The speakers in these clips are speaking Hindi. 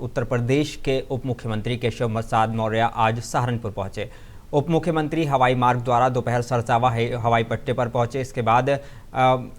उत्तर प्रदेश के उप मुख्यमंत्री केशव प्रसाद मौर्य आज सहारनपुर पहुंचे। उप मुख्यमंत्री हवाई मार्ग द्वारा दोपहर सरसावा हवाई पट्टी पर पहुंचे। इसके बाद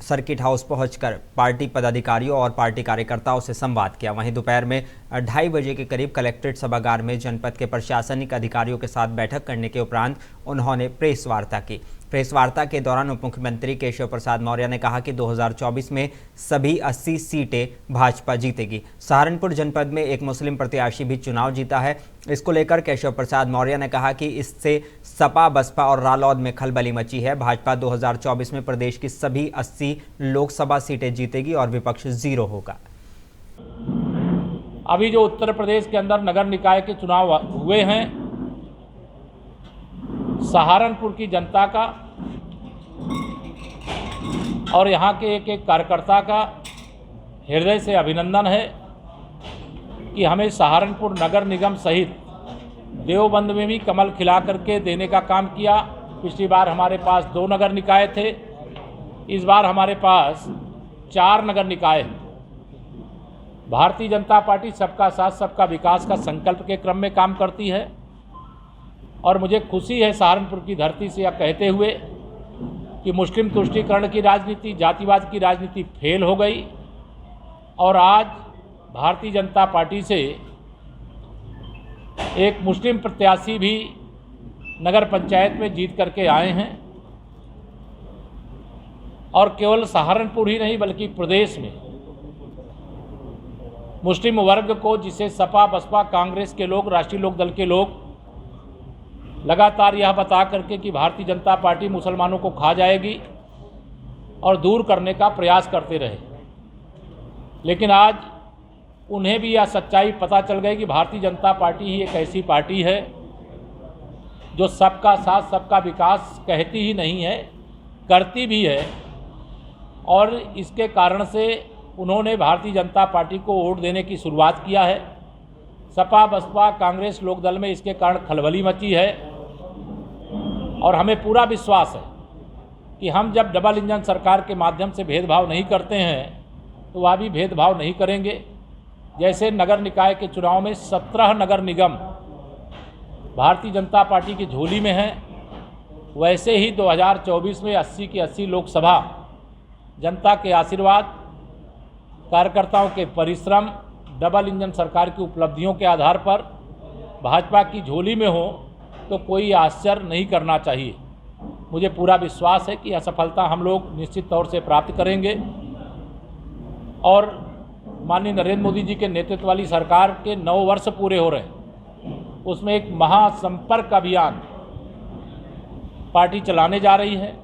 सर्किट हाउस पहुंचकर पार्टी पदाधिकारियों और पार्टी कार्यकर्ताओं से संवाद किया। वहीं दोपहर में 2:30 बजे के करीब कलेक्ट्रेट सभागार में जनपद के प्रशासनिक अधिकारियों के साथ बैठक करने के उपरांत उन्होंने प्रेस वार्ता की। प्रेस वार्ता के दौरान उप मुख्यमंत्री केशव प्रसाद मौर्य ने कहा कि 2024 में सभी 80 सीटें भाजपा जीतेगी। सहारनपुर जनपद में एक मुस्लिम प्रत्याशी भी चुनाव जीता है। इसको लेकर केशव प्रसाद मौर्य ने कहा कि इससे सपा, बसपा और रालोद में खलबली मची है। भाजपा 2024 में प्रदेश की सभी 80 लोकसभा सीटें जीतेगी और विपक्ष 0 होगा। अभी जो उत्तर प्रदेश के अंदर नगर निकाय के चुनाव हुए हैं, सहारनपुर की जनता का और यहाँ के एक एक कार्यकर्ता का हृदय से अभिनंदन है कि हमें सहारनपुर नगर निगम सहित देवबंद में भी कमल खिला करके देने का काम किया। पिछली बार हमारे पास 2 नगर निकाय थे, इस बार हमारे पास 4 नगर निकाय हैं। भारतीय जनता पार्टी सबका साथ सबका विकास का संकल्प के क्रम में काम करती है और मुझे खुशी है सहारनपुर की धरती से यह कहते हुए कि मुस्लिम तुष्टीकरण की राजनीति, जातिवाद की राजनीति फेल हो गई और आज भारतीय जनता पार्टी से एक मुस्लिम प्रत्याशी भी नगर पंचायत में जीत करके आए हैं और केवल सहारनपुर ही नहीं बल्कि प्रदेश में मुस्लिम वर्ग को, जिसे सपा, बसपा, कांग्रेस के लोग, राष्ट्रीय लोकदल के लोग लगातार यह बता करके कि भारतीय जनता पार्टी मुसलमानों को खा जाएगी और दूर करने का प्रयास करते रहे, लेकिन आज उन्हें भी यह सच्चाई पता चल गई कि भारतीय जनता पार्टी ही एक ऐसी पार्टी है जो सबका साथ सबका विकास कहती ही नहीं है, करती भी है। और इसके कारण से उन्होंने भारतीय जनता पार्टी को वोट देने की शुरुआत किया है। सपा, बसपा, कांग्रेस, लोकदल में इसके कारण खलबली मची है और हमें पूरा विश्वास है कि हम जब डबल इंजन सरकार के माध्यम से भेदभाव नहीं करते हैं तो वह भी भेदभाव नहीं करेंगे। जैसे नगर निकाय के चुनाव में 17 नगर निगम भारतीय जनता पार्टी की झोली में हैं, वैसे ही 2024 में 80 की 80 लोकसभा जनता के आशीर्वाद, कार्यकर्ताओं के परिश्रम, डबल इंजन सरकार की उपलब्धियों के आधार पर भाजपा की झोली में हो तो कोई आश्चर्य नहीं करना चाहिए। मुझे पूरा विश्वास है कि यह सफलता हम लोग निश्चित तौर से प्राप्त करेंगे और माननीय नरेंद्र मोदी जी के नेतृत्व वाली सरकार के 9 वर्ष पूरे हो रहे हैं, उसमें एक महासंपर्क अभियान पार्टी चलाने जा रही है।